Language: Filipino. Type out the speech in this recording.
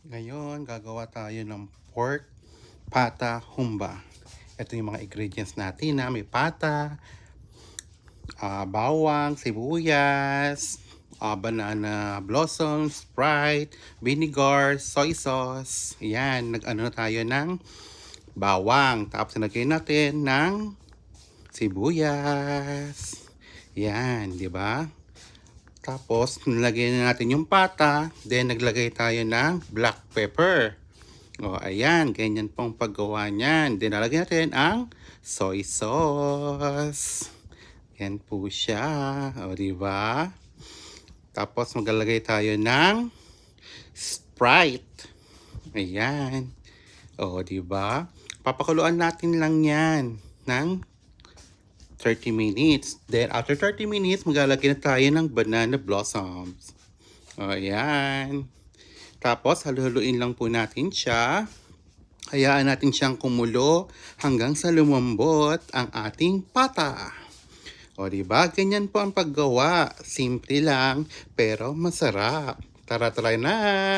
Ngayon, gagawa tayo ng pork pata humba. Ito yung mga ingredients natin na may pata, bawang, sibuyas, banana blossoms, Sprite, vinegar, soy sauce. Yan, nag-ano na tayo ng bawang. Tapos nilagay natin ng sibuyas. Yan, di ba? Tapos, nilagay na natin yung pata. Then, naglagay tayo ng black pepper. O, ayan. Ganyan pong paggawa niyan. Then, nalagay natin ang soy sauce. Yan po siya. O, diba? Tapos, maglalagay tayo ng Sprite. Ayan. O, diba? Papakuluan natin lang yan ng 30 minutes. Then, after 30 minutes, maglalagay na tayo ng banana blossoms. O, ayan. Tapos, haluhaluin lang po natin siya. Hayaan natin siyang kumulo hanggang sa lumambot ang ating pata. O, diba? Ganyan po ang paggawa. Simple lang, pero masarap. Tara, try na!